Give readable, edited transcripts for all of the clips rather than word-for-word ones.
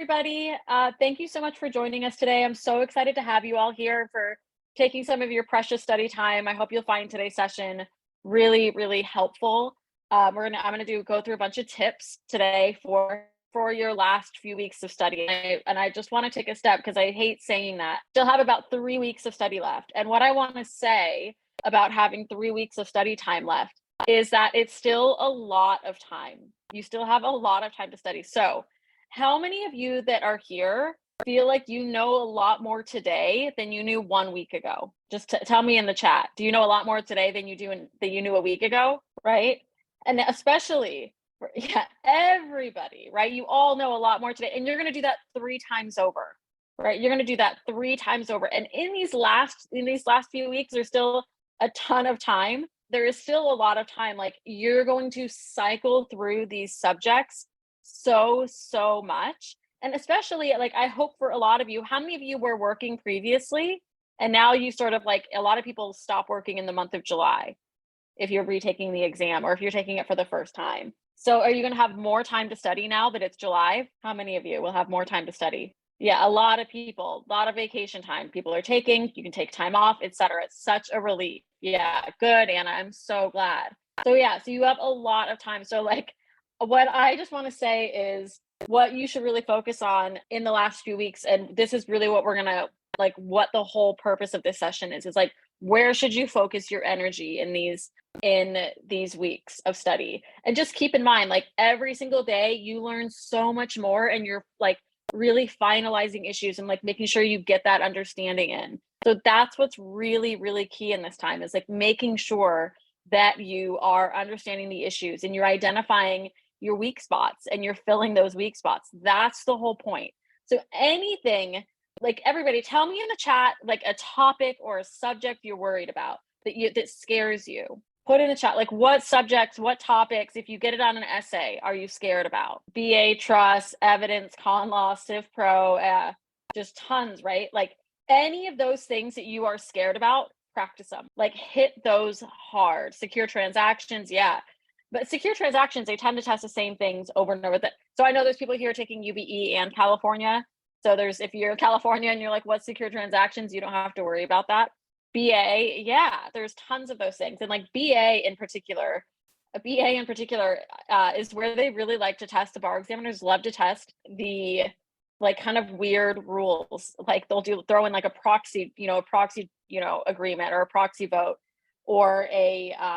everybody. Thank you so much for joining us today. I'm so excited to have you all here for taking some of your precious study time. I hope you'll find today's session really, really helpful. I'm gonna go through a bunch of tips today for your last few weeks of study. And I just want to take a step because I hate saying that. Still have about 3 weeks of study left. And what I want to say about having 3 weeks of study time left is that it's still a lot of time. You still have a lot of time to study. So how many of you that are here feel like you know a lot more today than you knew 1 week ago? Just tell me in the chat. Do you know a lot more today than you knew a week ago, right? And especially, yeah, everybody, right? You all know a lot more today, and you're going to do that 3 times over, right? You're going to do that 3 times over. And in these last few weeks, there's still a ton of time. There is still a lot of time. Like, you're going to cycle through these subjects so much. And especially, like, I hope for a lot of you, how many of you were working previously and now you sort of, like, a lot of people stop working in the month of July if you're retaking the exam or if you're taking it for the first time. So are you going to have more time to study now that it's July? How many of you will have more time to study? Yeah, a lot of people, a lot of vacation time people are taking. You can take time off, etc. It's such a relief. Yeah, good, Anna. I'm so glad. So yeah, so you have a lot of time. So, like, what I just want to say is what you should really focus on in the last few weeks, and this is really what we're gonna, like, what the whole purpose of this session is like, where should you focus your energy in these weeks of study? And just keep in mind, like, every single day you learn so much more, and you're, like, really finalizing issues and, like, making sure you get that understanding in. So that's what's really, really key in this time, is, like, making sure that you are understanding the issues and you're identifying your weak spots and you're filling those weak spots. That's the whole point. So anything, like, everybody tell me in the chat, like, a topic or a subject you're worried about that scares you. Put in the chat, like, what subjects, what topics, if you get it on an essay, are you scared about? BA Trust, Evidence, Con Law, Civ Pro, just tons, right? Like, any of those things that you are scared about, practice them. Like, hit those hard. Secure transactions, yeah. But secure transactions, they tend to test the same things over and over. So I know there's people here taking UBE and California. So if you're in California and you're like, what's secure transactions? You don't have to worry about that. BA, yeah, there's tons of those things. And, like, BA in particular is where they really like to test. The bar examiners love to test the, like, kind of weird rules. Like, they'll throw in, like, a proxy agreement or a proxy vote, or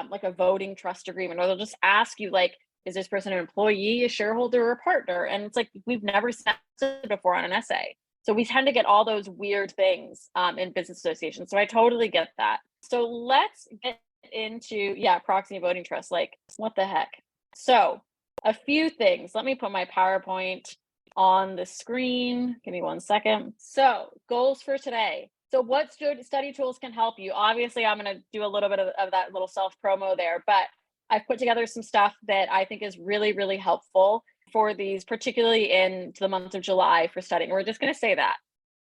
like a voting trust agreement, or they'll just ask you, like, is this person an employee, a shareholder, or a partner? And it's like, we've never seen it before on an essay. So we tend to get all those weird things in business associations. So I totally get that. So let's get into, proxy and voting trust. Like, what the heck? So a few things. Let me put my PowerPoint on the screen. Give me 1 second. So goals for today. So what study tools can help you? Obviously, I'm going to do a little bit of that little self-promo there, but I've put together some stuff that I think is really, really helpful for these, particularly in the month of July for studying. We're just going to say that,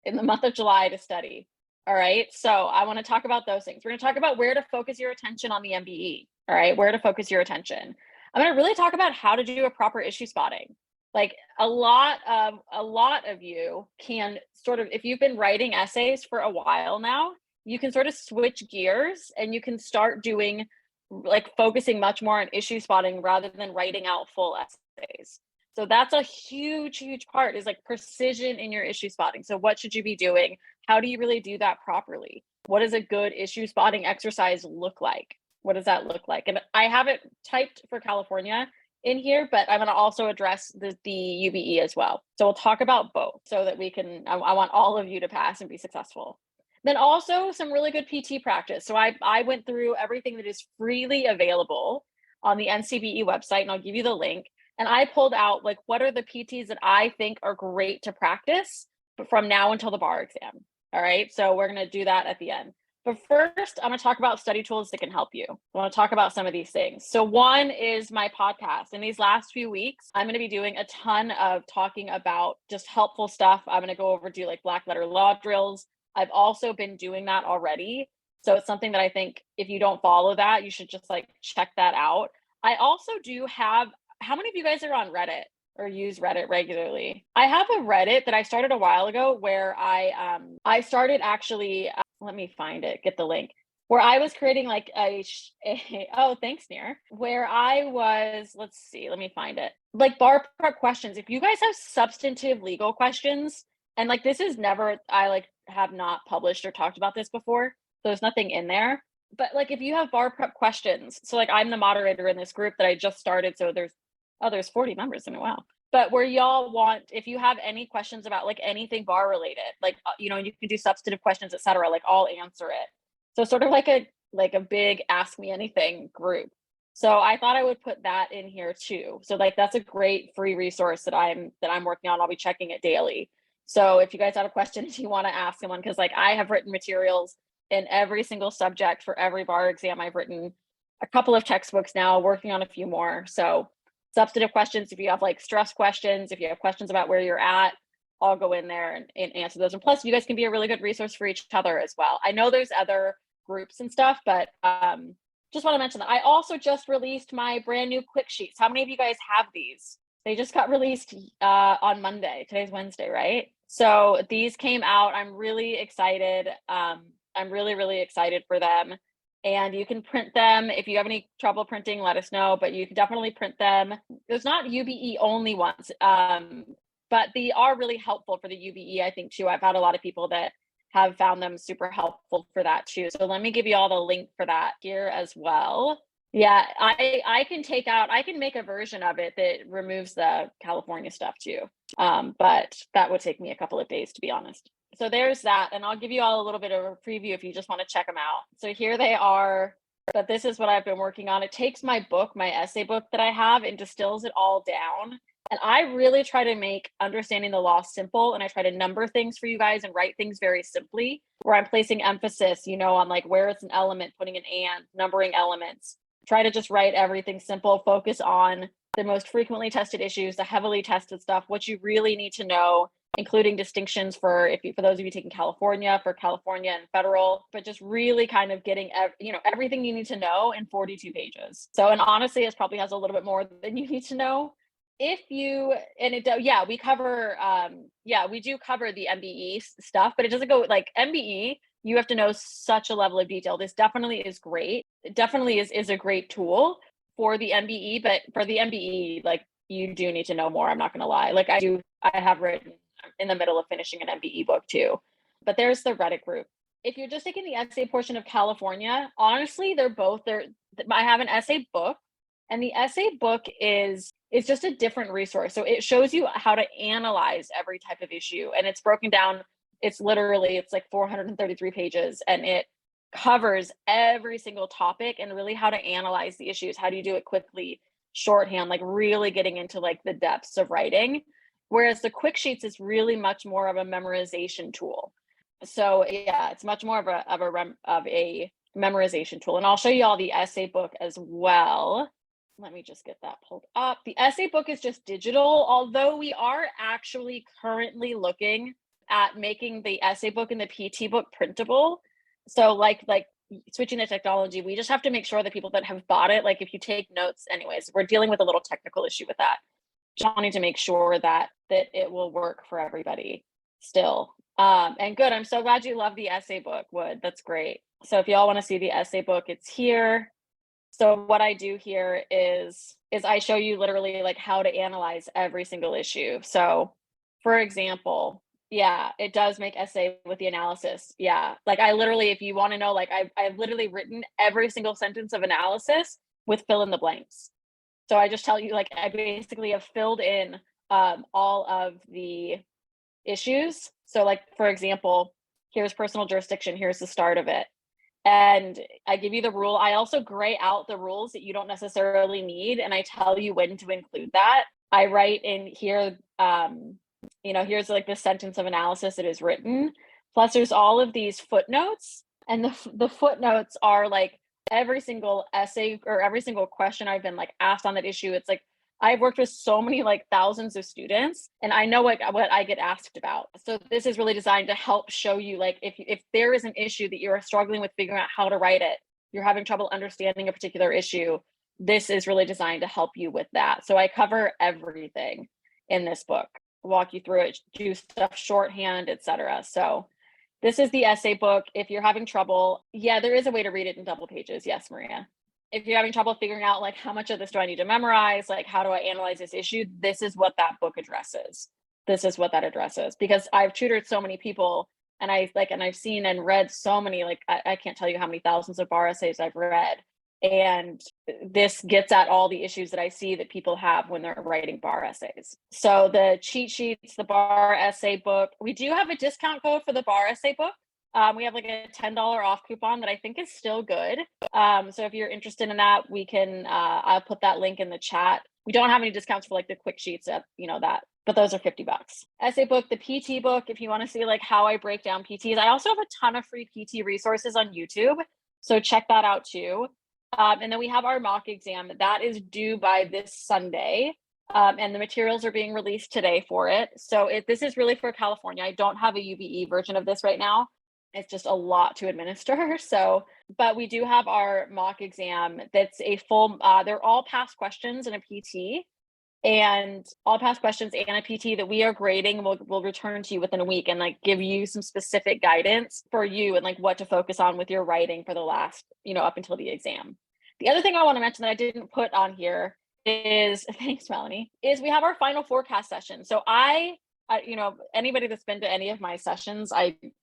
in the month of July to study. All right. So I want to talk about those things. We're going to talk about where to focus your attention on the MBE. All right. Where to focus your attention. I'm going to really talk about how to do a proper issue spotting. Like, a lot of you can sort of, if you've been writing essays for a while now, you can sort of switch gears and you can start doing, like, focusing much more on issue spotting rather than writing out full essays. So that's a huge part, is, like, precision in your issue spotting. So what should you be doing? How do you really do that properly? What does a good issue spotting exercise look like? What does that look like? And I have it typed for California in here, but I'm going to also address the UBE as well. So we'll talk about both so that we can, I want all of you to pass and be successful. Then also some really good PT practice. So I went through everything that is freely available on the NCBE website, and I'll give you the link. And I pulled out, like, what are the PTs that I think are great to practice from now until the bar exam. All right. So we're going to do that at the end. But first, I'm going to talk about study tools that can help you. I want to talk about some of these things. So one is my podcast. In these last few weeks, I'm going to be doing a ton of talking about just helpful stuff. I'm going to do, like, black letter law drills. I've also been doing that already. So it's something that I think, if you don't follow that, you should just, like, check that out. I also do have, how many of you guys are on Reddit? or use Reddit regularly. I have a Reddit that I started a while ago where I started actually, let me find it, get the link, where I was creating like oh, thanks, Neer, where I was, let's see, let me find it, like bar prep questions. If you guys have substantive legal questions, and like this is never, I like have not published or talked about this before, so there's nothing in there. But like if you have bar prep questions, so like I'm the moderator in this group that I just started, so there's 40 members in a while. But where y'all want, if you have any questions about like anything bar related, like you know, you can do substantive questions, etc., like I'll answer it. So sort of like a big ask me anything group. So I thought I would put that in here too. So like that's a great free resource that I'm working on. I'll be checking it daily. So if you guys have a question, if you want to ask someone, because like I have written materials in every single subject for every bar exam. I've written a couple of textbooks now, working on a few more. So substantive questions, if you have like stress questions, if you have questions about where you're at, I'll go in there and answer those. And plus you guys can be a really good resource for each other as well. I know there's other groups and stuff, but just want to mention that I also just released my brand new quick sheets. How many of you guys have these? They just got released on Monday. Today's Wednesday, right? So these came out. I'm really excited. I'm really, really excited for them. And you can print them. If you have any trouble printing, let us know, but you can definitely print them. There's not UBE only ones, but they are really helpful for the UBE, I think, too. I've had a lot of people that have found them super helpful for that too. So let me give you all the link for that here as well. Yeah, I can make a version of it that removes the California stuff too. But that would take me a couple of days, to be honest. So there's that, and I'll give you all a little bit of a preview if you just want to check them out. So here they are, but this is what I've been working on. It takes my book, my essay book that I have, and distills it all down. And I really try to make understanding the law simple, and I try to number things for you guys and write things very simply, where I'm placing emphasis, you know, on like where it's an element, putting an and, numbering elements. Try to just write everything simple, focus on the most frequently tested issues, the heavily tested stuff, what you really need to know, including distinctions for those of you taking California, for California and federal, but just really kind of getting everything you need to know in 42 pages. So, and honestly, it probably has a little bit more than you need to know. We do cover the MBE stuff, but it doesn't go like MBE. You have to know such a level of detail. This definitely is great. It definitely is a great tool for the MBE, but for the MBE, like you do need to know more. I'm not going to lie. Like I have written in the middle of finishing an MBE book too. But there's the Reddit group. If you're just taking the essay portion of California, honestly, I have an essay book, and the essay book is just a different resource. So it shows you how to analyze every type of issue, and it's broken down. It's like 433 pages, and it covers every single topic and really how to analyze the issues. How do you do it quickly, shorthand, like really getting into like the depths of writing. Whereas the quick sheets is really much more of a memorization tool. So yeah, it's much more of a memorization tool. And I'll show you all the essay book as well. Let me just get that pulled up. The essay book is just digital, although we are actually currently looking at making the essay book and the PT book printable. So like switching the technology, we just have to make sure that people that have bought it, like if you take notes, anyways, we're dealing with a little technical issue with that. Just wanting to make sure that it will work for everybody still. And good, I'm so glad you love the essay book, Wood. That's great. So if y'all want to see the essay book, it's here. So what I do here is I show you literally like how to analyze every single issue. So for example, yeah, it does make essay with the analysis. Yeah, like I literally, if you want to know, like I've literally written every single sentence of analysis with fill in the blanks. So I just tell you, like, I basically have filled in all of the issues. So like, for example, here's personal jurisdiction, here's the start of it. And I give you the rule. I also gray out the rules that you don't necessarily need. And I tell you when to include that. I write in here, here's like the sentence of analysis that is written. Plus there's all of these footnotes. And the footnotes are like every single essay or every single question I've been like asked on that issue. It's like, I've worked with so many like thousands of students, and I know what I get asked about. So this is really designed to help show you, like, if there is an issue that you're struggling with figuring out how to write it, you're having trouble understanding a particular issue, this is really designed to help you with that. So I cover everything. in this book, walk you through it, do stuff shorthand, etc. So this is the essay book. If you're having trouble, yeah, there is a way to read it in double pages. Yes, Maria. If you're having trouble figuring out like how much of this do I need to memorize, like how do I analyze this issue, this is what that book addresses. This is what that addresses, because I've tutored so many people, and I've seen and read so many, like I can't tell you how many thousands of bar essays I've read. And this gets at all the issues that I see that people have when they're writing bar essays. So the cheat sheets, the bar essay book, we do have a discount code for the bar essay book. We have like a $10 off coupon that I think is still good. So if you're interested in that, we can, I'll put that link in the chat. We don't have any discounts for like the quick sheets, but those are $50. Essay book, the PT book, if you want to see like how I break down PTs. I also have a ton of free PT resources on YouTube, so check that out too. And then we have our mock exam that is due by this Sunday. And the materials are being released today for it. So this is really for California. I don't have a UBE version of this right now. It's just a lot to administer. So, but we do have our mock exam that's a full, they're all past questions and a PT, and all past questions and a PT that we are grading. We'll return to you within a week and like give you some specific guidance for you and like what to focus on with your writing for the last, up until the exam. The other thing I want to mention that I didn't put on here is, thanks Melanie, is we have our final forecast session. So I anybody that's been to any of my sessions,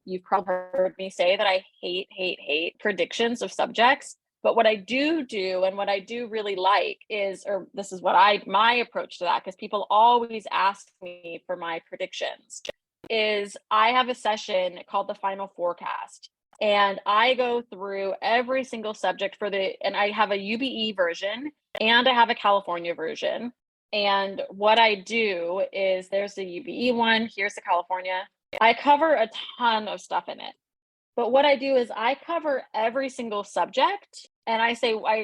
you've probably heard me say that I hate predictions of subjects. But what I do and what I do really like is, or this is what my approach to that, because people always ask me for my predictions, is I have a session called the final forecast. And I go through every single subject and I have a UBE version and I have a California version. And what I do is there's the UBE one, here's the California. I cover a ton of stuff in it. But what I do is I cover every single subject, and I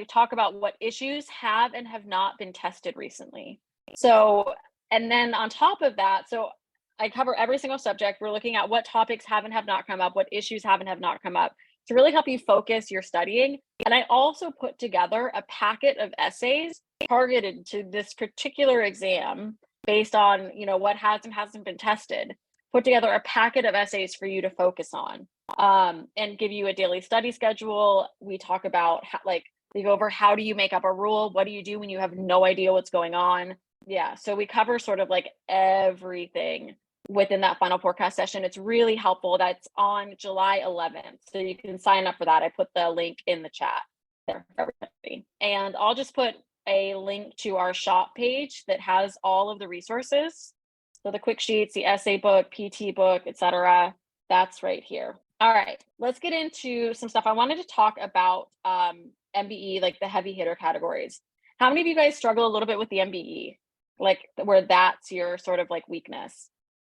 talk about what issues have and have not been tested recently. So, and then on top of that, so I cover every single subject. We're looking at what topics have and have not come up, what issues have and have not come up, to really help you focus your studying. And I also put together a packet of essays targeted to this particular exam based on, what has and hasn't been tested. Put together a packet of essays for you to focus on, and give you a daily study schedule. We talk about we go over how do you make up a rule? What do you do when you have no idea what's going on? Yeah, so we cover sort of like everything within that final forecast session. It's really helpful. That's on July 11th. So you can sign up for that. I put the link in the chat there for everybody. And I'll just put a link to our shop page that has all of the resources. So the quick sheets, the essay book, PT book, etc. That's right here. All right, let's get into some stuff. I wanted to talk about MBE, like the heavy hitter categories. How many of you guys struggle a little bit with the MBE? Like where that's your sort of like weakness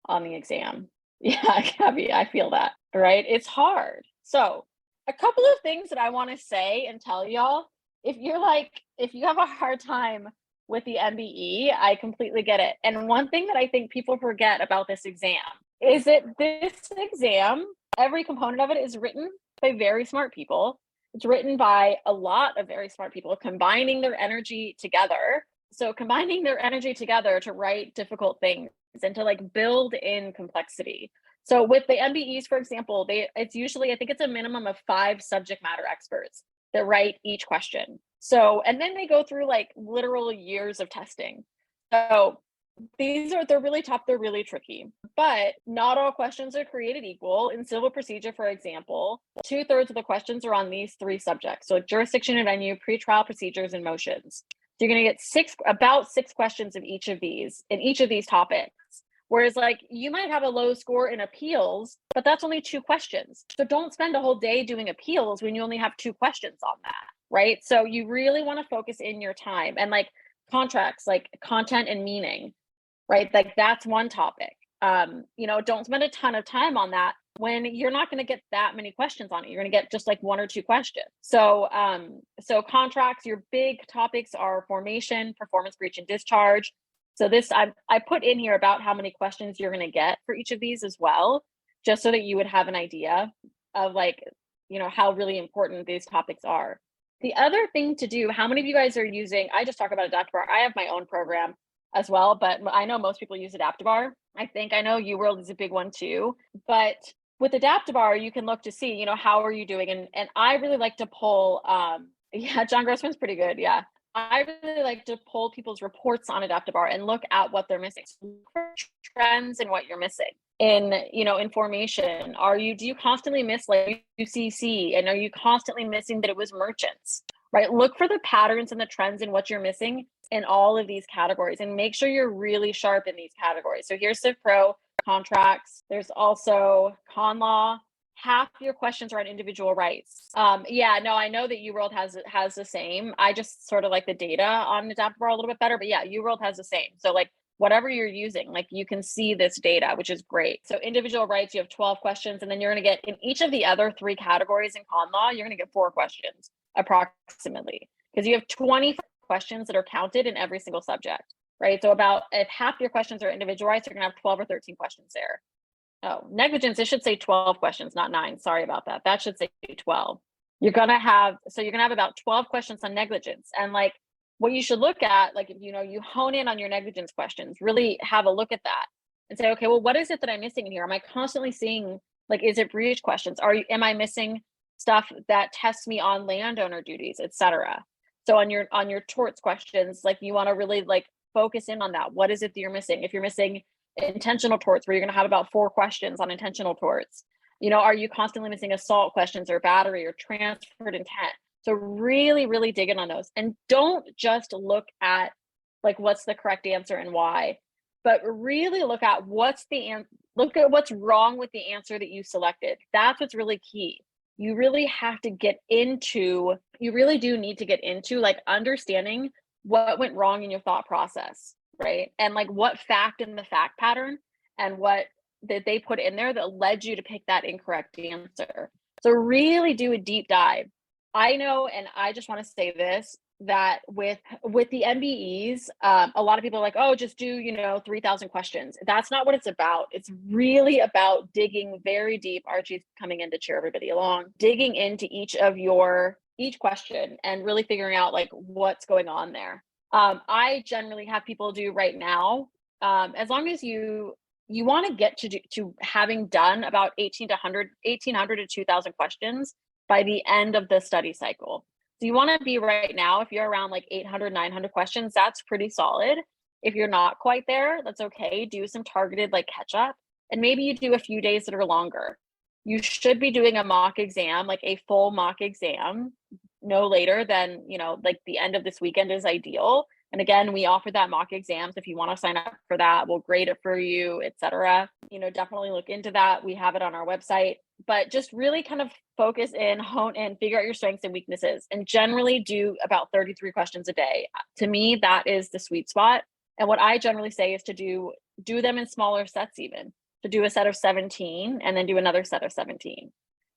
on the exam? Yeah, Gabby, I feel that, right? It's hard. So a couple of things that I want to say and tell y'all, if you have a hard time with the MBE, I completely get it. And one thing that I think people forget about this exam is that this exam, every component of it is written by very smart people. It's written by a lot of very smart people combining their energy together. So combining their energy together to write difficult things and to like build in complexity. So with the MBEs, for example, it's usually, I think it's a minimum of 5 subject matter experts that write each question. So, and then they go through like literal years of testing. So they're really tough, they're really tricky, but not all questions are created equal. In civil procedure, for example, 2/3 of the questions are on these 3 subjects. So jurisdiction and venue, pretrial procedures, and motions. So you're gonna get about 6 questions of each of these, in each of these topics. Whereas like you might have a low score in appeals, but that's only 2 questions. So don't spend a whole day doing appeals when you only have 2 questions on that, right? So you really wanna focus in your time, and like contracts, like content and meaning, right? Like that's one topic. Don't spend a ton of time on that when you're not going to get that many questions on it. You're going to get just like 1 or 2 questions. So contracts, your big topics are formation, performance breach, and discharge. So this, I put in here about how many questions you're going to get for each of these as well, just so that you would have an idea of like, how really important these topics are. The other thing to do, how many of you guys are using, I just talk about a DuckBar. I have my own program. as well, but I know most people use Adaptabar. I know UWorld is a big one too. But with Adaptabar, you can look to see, you know, how are you doing? And I really like to pull, yeah, John Grossman's pretty good. Yeah. I really like to pull people's reports on Adaptabar and look at what they're missing. So look for trends in what you're missing in, you know, in formation. Do you constantly miss like UCC? And are you constantly missing that it was merchants, right? Look for the patterns and the trends in what you're missing in all of these categories and make sure you're really sharp in these categories. So here's Civ Pro contracts. There's also con law. Half your questions are on individual rights. Yeah, no, I know that UWorld has the same. I just sort of like the data on Adaptabar a little bit better, but yeah, UWorld has the same. So like whatever you're using, like you can see this data, which is great. So individual rights, you have 12 questions, and then you're going to get in each of the other 3 categories in con law, you're going to get 4 questions approximately, because you have 20 questions that are counted in every single subject, right? So about if half your questions are individual rights, you're going to have 12 or 13 questions there. Oh, negligence, it should say 12 questions, not 9. Sorry about that. That should say 12. You're going to have about 12 questions on negligence. And like what you should look at, like, if you know, you hone in on your negligence questions, really have a look at that and say, okay, well, what is it that I'm missing in here? Am I constantly seeing, like, is it breach questions? Am I missing stuff that tests me on landowner duties, etc.? So on your torts questions, like you want to really like focus in on that. What is it that you're missing? If you're missing intentional torts, where you're going to have about 4 questions on intentional torts, you know, are you constantly missing assault questions or battery or transferred intent? So really, really dig in on those, and don't just look at like what's the correct answer and why, but really look at what's wrong with the answer that you selected. That's what's really key. You really do need to get into like understanding what went wrong in your thought process, right? And like what fact in the fact pattern and what did they put in there that led you to pick that incorrect answer. So really do a deep dive. I know, and I just want to say this, that with the MBEs, a lot of people are like, oh, just do, you know, 3,000 questions. That's not what it's about. It's really about digging very deep. Archie's coming in to cheer everybody along, digging into each question and really figuring out like what's going on there. I generally have people do right now, as long as you want to get to having done about 1,800 to 2,000 questions by the end of the study cycle. So you want to be right now, if you're around like 800, 900 questions, that's pretty solid. If you're not quite there, that's okay. Do some targeted like catch up, and maybe you do a few days that are longer. You should be doing a mock exam, like a full mock exam, no later than, you know, like the end of this weekend is ideal. And again, we offer that mock exams. If you want to sign up for that, we'll grade it for you, etc. You know, definitely look into that. We have it on our website, but just really kind of focus in, hone in, figure out your strengths and weaknesses, and generally do about 33 questions a day. To me, that is the sweet spot. And what I generally say is to do them in smaller sets, even to do a set of 17 and then do another set of 17.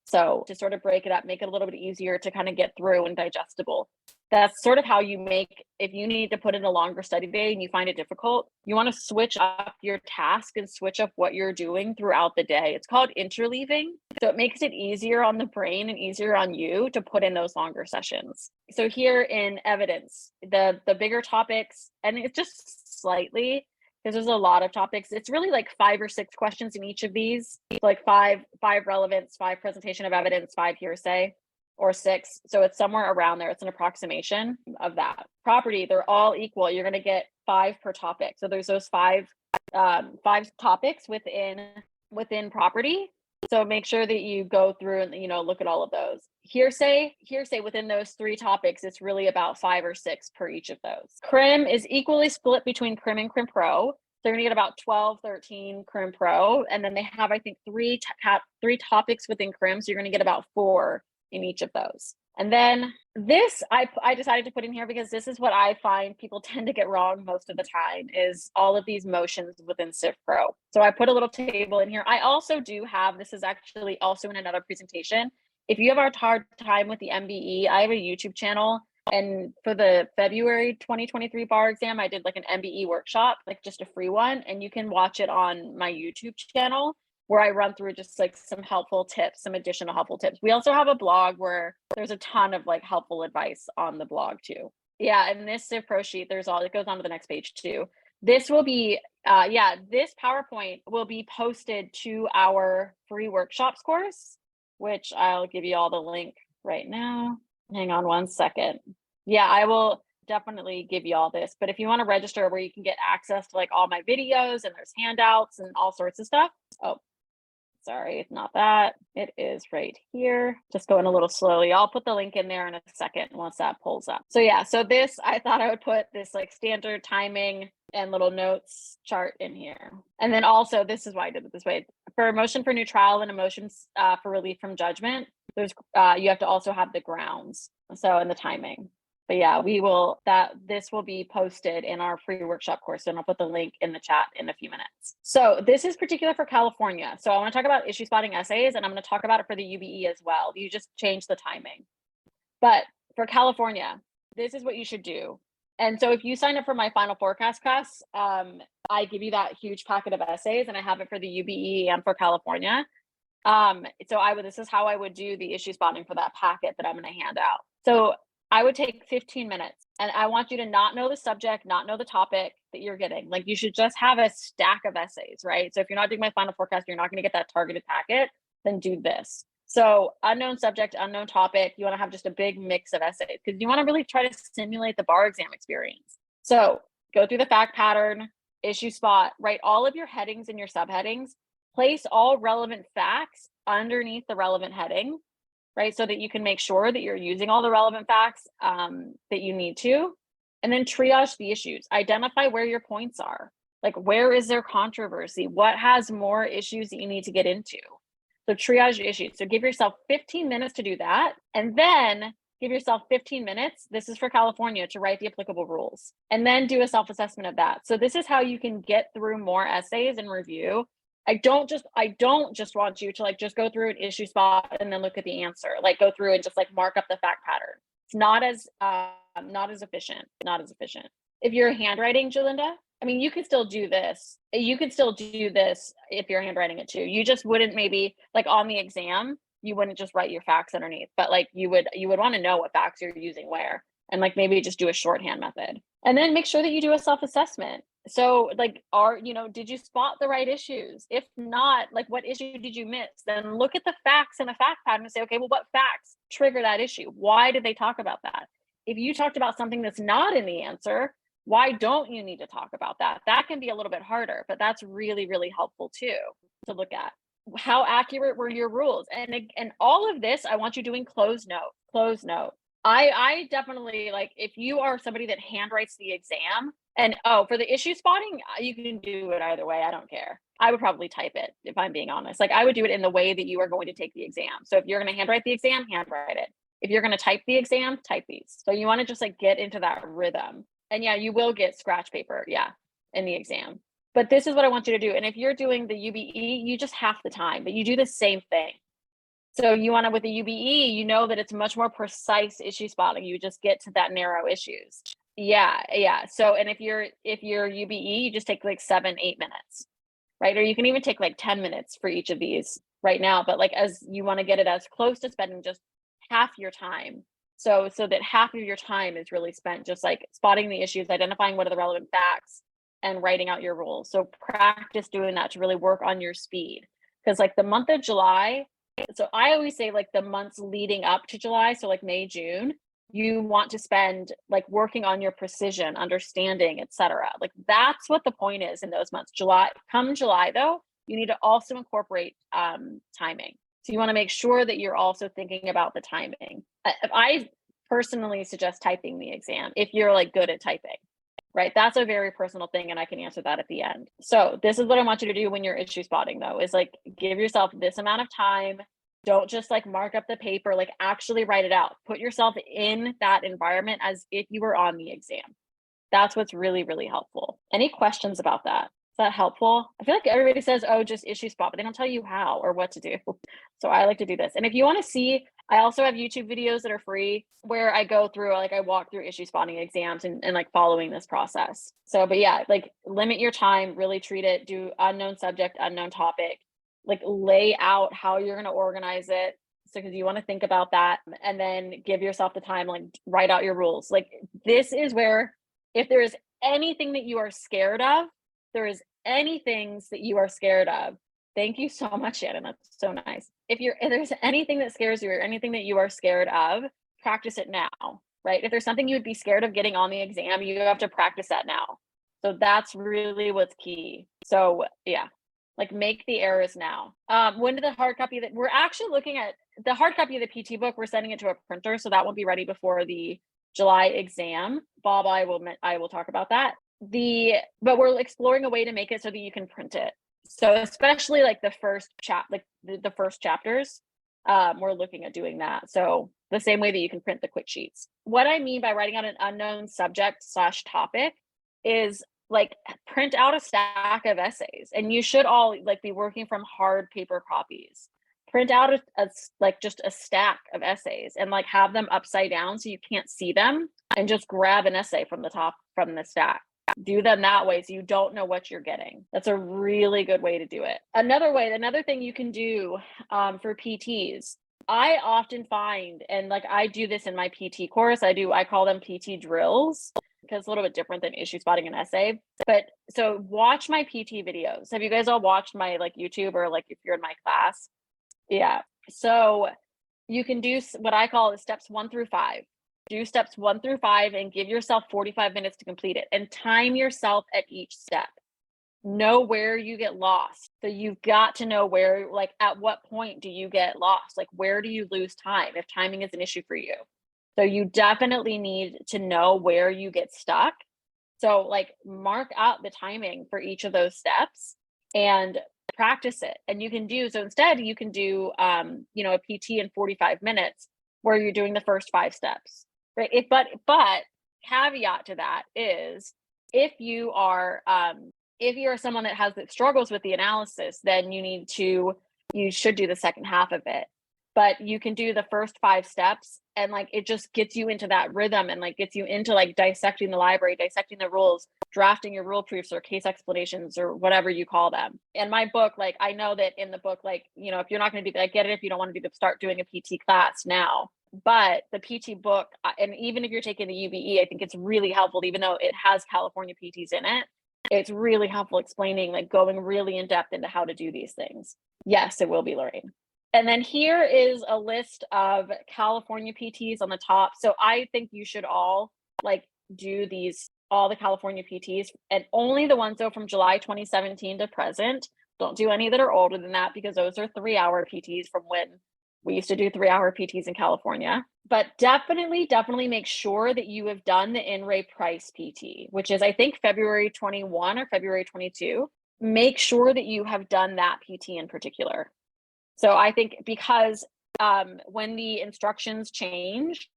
So to sort of break it up, make it a little bit easier to kind of get through and digestible. That's sort of how you make, if you need to put in a longer study day and you find it difficult, you want to switch up your task and switch up what you're doing throughout the day. It's called interleaving. So it makes it easier on the brain and easier on you to put in those longer sessions. So here in evidence, the bigger topics, and it's just slightly, because there's a lot of topics, it's really like 5 or 6 questions in each of these, like five relevance, 5 presentation of evidence, 5 hearsay, or 6. So it's somewhere around there. It's an approximation of that. Property, they're all equal. You're going to get 5 per topic. So there's those 5 topics within property. So make sure that you go through and, you know, look at all of those. Hearsay within those 3 topics, it's really about 5 or 6 per each of those. Crim is equally split between Crim and Crim Pro. They're going to get about 12, 13 Crim Pro. And then they have, I think, 3 topics within Crim. So you're going to get about 4 in each of those. And then this, I decided to put in here because this is what I find people tend to get wrong most of the time, is all of these motions within Civ Pro. So I put a little table in here. I also do have, this is actually also in another presentation. If you have a hard time with the MBE, I have a YouTube channel. And for the February 2023 bar exam, I did like an MBE workshop, like just a free one. And you can watch it on my YouTube channel, where I run through just like some helpful tips, some additional helpful tips. We also have a blog where there's a ton of like helpful advice on the blog too. Yeah, and this Civ Pro sheet, it goes on to the next page too. This will be, this PowerPoint will be posted to our free workshops course, which I'll give you all the link right now. Hang on one second. Yeah, I will definitely give you all this, but if you want to register where you can get access to like all my videos and there's handouts and all sorts of stuff. Oh, sorry, it's not that. It is right here. Just going a little slowly. I'll put the link in there in a second once that pulls up. So yeah, so this, I thought I would put this like standard timing and little notes chart in here. And then also, this is why I did it this way. For a motion for new trial and a motion for relief from judgment, there's you have to also have the grounds. So, and the timing. But yeah, this will be posted in our free workshop course, and I'll put the link in the chat in a few minutes. So this is particular for California. So I want to talk about issue spotting essays, and I'm going to talk about it for the UBE as well. You just change the timing. But for California, this is what you should do. And so if you sign up for my final forecast class, I give you that huge packet of essays, and I have it for the UBE and for California. This is how I would do the issue spotting for that packet that I'm going to hand out. So I would take 15 minutes, and I want you to not know the subject, not know the topic that you're getting. Like, you should just have a stack of essays, right? So if you're not doing my final forecast, you're not going to get that targeted packet, then do this. So unknown subject, unknown topic, you want to have just a big mix of essays because you want to really try to simulate the bar exam experience. So go through the fact pattern, issue spot, write all of your headings and your subheadings, place all relevant facts underneath the relevant heading, right? So that you can make sure that you're using all the relevant facts that you need to, and then triage the issues. Identify where your points are. Like, where is there controversy? What has more issues that you need to get into? So triage issues. So give yourself 15 minutes to do that, and then give yourself 15 minutes, this is for California, to write the applicable rules, and then do a self-assessment of that. So this is how you can get through more essays and review. I don't just want you to like just go through an issue spot and then look at the answer, like go through and just like mark up the fact pattern. It's not as efficient. If you're handwriting, Jalinda, I mean, you could still do this. You could still do this if you're handwriting it too. You just wouldn't, maybe like on the exam, you wouldn't just write your facts underneath, but like you would want to know what facts you're using where, and like maybe just do a shorthand method. And then make sure that you do a self-assessment. So like, did you spot the right issues? If not, like, what issue did you miss? Then look at the facts in a fact pattern and say, okay, well, what facts trigger that issue? Why did they talk about that? If you talked about something that's not in the answer, why don't you need to talk about that? That can be a little bit harder, but that's really, really helpful too to look at. How accurate were your rules? And all of this, I want you doing close note. I definitely, like, if you are somebody that handwrites the exam, and for the issue spotting, you can do it either way. I don't care. I would probably type it, if I'm being honest. Like, I would do it in the way that you are going to take the exam. So if you're going to handwrite the exam, handwrite it. If you're going to type the exam, type these. So you want to just like get into that rhythm. And yeah, you will get scratch paper, in the exam. But this is what I want you to do. And if you're doing the UBE, you just half the time, but you do the same thing. So you want to, with the UBE, you know that it's much more precise issue spotting. You just get to that narrow issues. Yeah. So, and if you're UBE, you just take like 7-8 minutes, right? Or you can even take like 10 minutes for each of these right now. But like, as you want to get it as close to spending just half your time. So that half of your time is really spent just like spotting the issues, identifying what are the relevant facts, and writing out your rules. So practice doing that to really work on your speed. Because like the month of July, so I always say like the months leading up to July, so like May, June, you want to spend like working on your precision, understanding, etc. Like that's what the point is in those months. Come July though, you need to also incorporate timing. So you want to make sure that you're also thinking about the timing. I personally suggest typing the exam if you're like good at typing, right? That's a very personal thing, and I can answer that at the end. So this is what I want you to do when you're issue spotting though, is like give yourself this amount of time. Don't just like mark up the paper, like actually write it out. Put yourself in that environment as if you were on the exam. That's what's really, really helpful. Any questions about that? Is that helpful? I feel like everybody says, oh, just issue spot, but they don't tell you how or what to do. So I like to do this. And if you want to see, I also have YouTube videos that are free where I go through, like I walk through issue spotting exams and like following this process. So, but yeah, like limit your time, really treat it, do unknown subject, unknown topic, like lay out how you're going to organize it. So, because you want to think about that, and then give yourself the time, like write out your rules. Like this is where, if there is anything that you are scared of, thank you so much, Shannon. That's so nice. If there's anything that scares you or anything that you are scared of, practice it now, right? If there's something you would be scared of getting on the exam, you have to practice that now. So that's really what's key. So yeah, like make the errors now. When did the hard copy that we're actually looking at the hard copy of the PT book, we're sending it to a printer, so that won't be ready before the July exam. Bob, I will talk about that. But we're exploring a way to make it so that you can print it. So especially like the first the first chapters, we're looking at doing that. So the same way that you can print the quick sheets. What I mean by writing out an unknown subject / topic is like print out a stack of essays, and you should all like be working from hard paper copies. Print out like just a stack of essays and like have them upside down so you can't see them, and just grab an essay from the top from the stack. Do them that way so you don't know what you're getting. That's a really good way to do it. Another thing you can do for PTs, I often find, and like I do this in my PT course, I call them PT drills, because it's a little bit different than issue spotting an essay. But so watch my PT videos. Have you guys all watched my like YouTube, or like if you're in my class? Yeah. So you can do what I call the steps 1 through 5. Do steps 1 through 5 and give yourself 45 minutes to complete it, and time yourself at each step. Know where you get lost. So you've got to know where, like at what point do you get lost? Like where do you lose time if timing is an issue for you? So you definitely need to know where you get stuck. So like mark out the timing for each of those steps and practice it. And you can do, so instead you can do, a PT in 45 minutes where you're doing the first 5 steps, right? But caveat to that is if you are someone that struggles with the analysis, then you should do the second half of it. But you can do the first 5 steps, and like it just gets you into that rhythm and like gets you into like dissecting the library, dissecting the rules, drafting your rule proofs or case explanations or whatever you call them. In my book, like I know that in the book, like, if you're not going to do that, I get it if you don't want to start doing a PT class now. But the PT book, and even if you're taking the UBE, I think it's really helpful, even though it has California PTs in it. It's really helpful explaining, like going really in depth into how to do these things. Yes, it will be, Lorraine. And then here is a list of California PTs on the top. So I think you should all like do all the California PTs, and only the ones though from July 2017 to present. Don't do any that are older than that, because those are 3-hour PTs from when we used to do 3-hour PTs in California. But definitely make sure that you have done the In Ray Price PT, which is I think February 21 or February 22. Make sure that you have done that PT in particular. So I think because when the instructions changed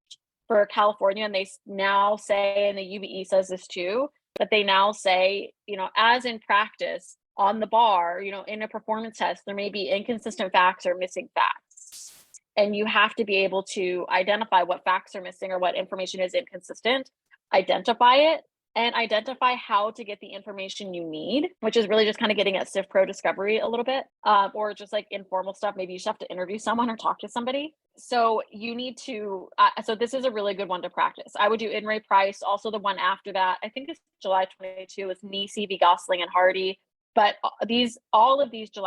for California, and they now say, and the UBE says this too, that they now say, as in practice on the bar, in a performance test, there may be inconsistent facts or missing facts. And you have to be able to identify what facts are missing or what information is inconsistent, identify it, and identify how to get the information you need, which is really just kind of getting at Civ Pro discovery a little bit, or just like informal stuff. Maybe you just have to interview someone or talk to somebody. So you need to, so this is a really good one to practice. I would do In Ray Price. Also the one after that, I think it's July 22, is Nisi v. Gosling and Hardy. But all of these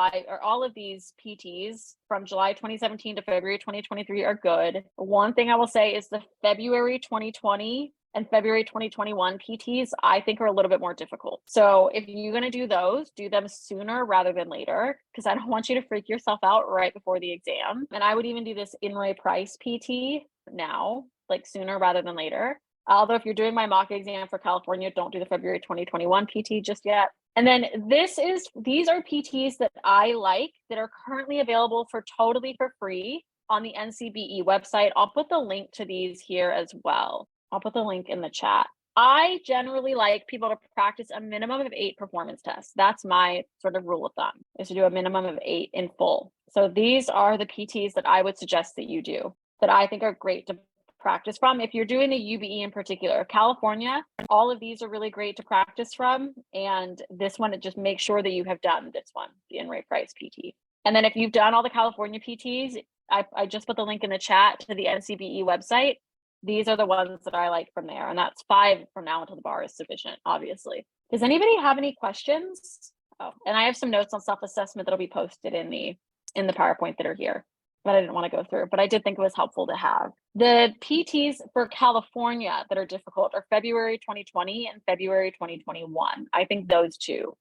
PTs from July 2017 to February 2023 are good. One thing I will say is the February 2020 and February 2021 PTs, I think, are a little bit more difficult. So if you're going to do those, do them sooner rather than later, because I don't want you to freak yourself out right before the exam. And I would even do this In Ray Price PT now, like sooner rather than later. Although if you're doing my mock exam for California, don't do the February 2021 PT just yet. And then these are PTs that I like that are currently available totally for free on the NCBE website. I'll put the link to these here as well. I'll put the link in the chat. I generally like people to practice a minimum of 8 performance tests. That's my sort of rule of thumb, is to do a minimum of 8 in full. So these are the PTs that I would suggest that you do, that I think are great to practice from. If you're doing the UBE in particular, California, all of these are really great to practice from. And this one, just make sure that you have done this one, the In Ray Price PT. And then if you've done all the California PTs, I just put the link in the chat to the NCBE website. these are the ones that I like from there. And that's 5 from now until the bar is sufficient, obviously. Does anybody have any questions? Oh, and I have some notes on self-assessment that'll be posted in the PowerPoint that are here, but I didn't want to go through, but I did think it was helpful to have. The PTs for California that are difficult are February 2020 and February 2021. I think those 2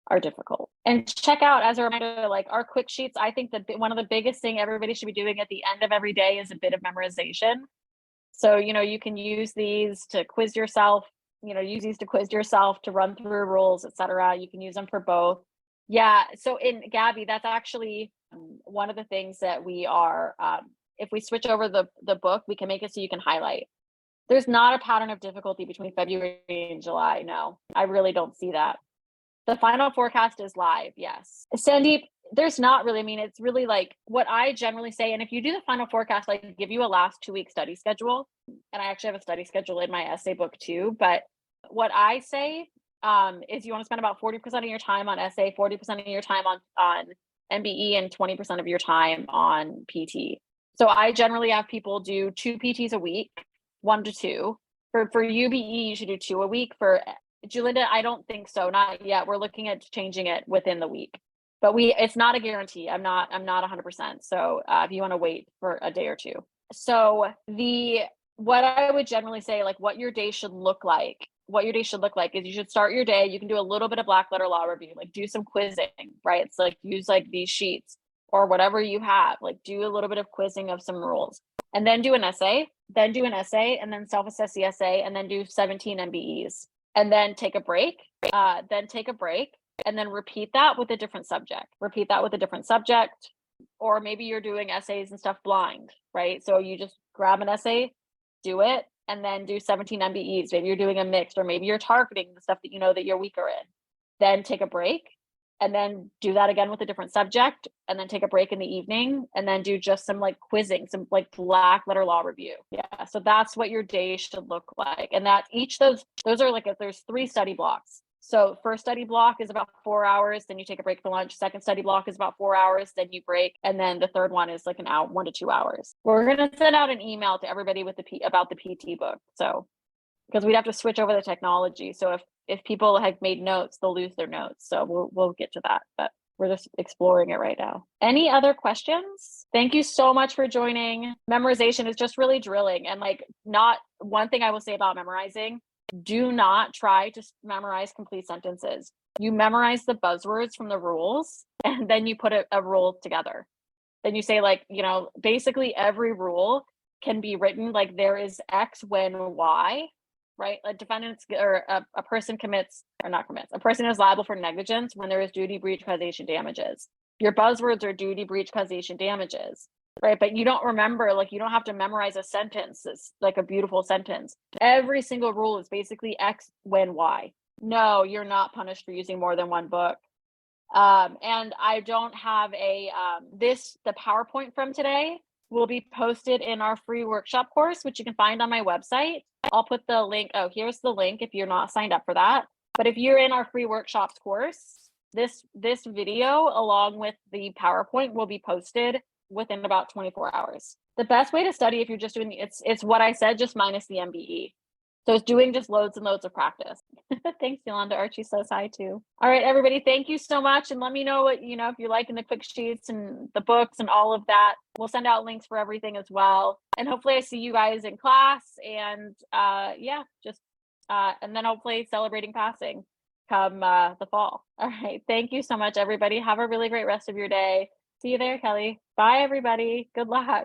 are difficult. And check out, as a reminder, like our quick sheets, I think that one of the biggest thing everybody should be doing at the end of every day is a bit of memorization. So, you can use these to quiz yourself, use these to quiz yourself, to run through rules, etc. You can use them for both. Yeah, so in Gabby, that's actually one of the things that we are, if we switch over the book, we can make it so you can highlight. There's not a pattern of difficulty between February and July. No, I really don't see that. The final forecast is live, yes. Sandeep, there's not really, it's really like what I generally say, and if you do the final forecast, I give you a last 2-week study schedule, and I actually have a study schedule in my essay book too, but what I say is you want to spend about 40% of your time on essay, 40% of your time on MBE, and 20% of your time on PT. So I generally have people do 2 PTs a week, 1 to 2. For UBE, you should do 2 a week. For Julinda, I don't think so, not yet. We're looking at changing it within the week, but it's not a guarantee. I'm not 100%. So if you want to wait for a day or 2. So what I would generally say, like what your day should look like is you should start your day. You can do a little bit of black letter law review, like do some quizzing, right? It's like use like these sheets or whatever you have, like do a little bit of quizzing of some rules, and then do an essay, and then self-assess the essay, and then do 17 MBEs, and then take a break, and then repeat that with a different subject. Or maybe you're doing essays and stuff blind, right? So you just grab an essay, do it, and then do 17 MBEs. Maybe you're doing a mix, or maybe you're targeting the stuff that you know that you're weaker in. Then take a break, and then do that again with a different subject, and then take a break in the evening, and then do just some like quizzing, some like black letter law review. Yeah, so that's what your day should look like. And that those are like, there's 3 study blocks. So first study block is about 4 hours, then you take a break for lunch. Second study block is about 4 hours, then you break. And then the third one is like an hour, 1 to 2 hours. We're going to send out an email to everybody with about the PT book. So, because we'd have to switch over the technology. So if people have made notes, they'll lose their notes. So we'll get to that, but we're just exploring it right now. Any other questions? Thank you so much for joining. Memorization is just really drilling. And like, not one thing I will say about memorizing, do not try to memorize complete sentences. You memorize the buzzwords from the rules, and then you put a rule together. Then you say like, basically every rule can be written like there is X when Y, right? A defendant or a person a person is liable for negligence when there is duty, breach, causation, damages. Your buzzwords are duty, breach, causation, damages. Right, but you don't remember, like you don't have to memorize a sentence. It's like a beautiful sentence. Every single rule is basically X when Y. No, you're not punished for using more than one book. And I don't have the PowerPoint from today will be posted in our free workshop course, which you can find on my website. I'll put the link. Oh, here's the link if you're not signed up for that. But if you're in our free workshops course, this video along with the PowerPoint will be posted within about 24 hours. The best way to study, if you're just doing it's what I said, just minus the MBE. So it's doing just loads and loads of practice. Thanks, Yolanda. Archie says hi too. All right, everybody, thank you so much. And let me know what, if you're liking the quick sheets and the books and all of that. We'll send out links for everything as well. And hopefully I see you guys in class, and and then hopefully celebrating passing come the fall. All right, thank you so much, everybody. Have a really great rest of your day. See you there, Kelly. Bye, everybody. Good luck.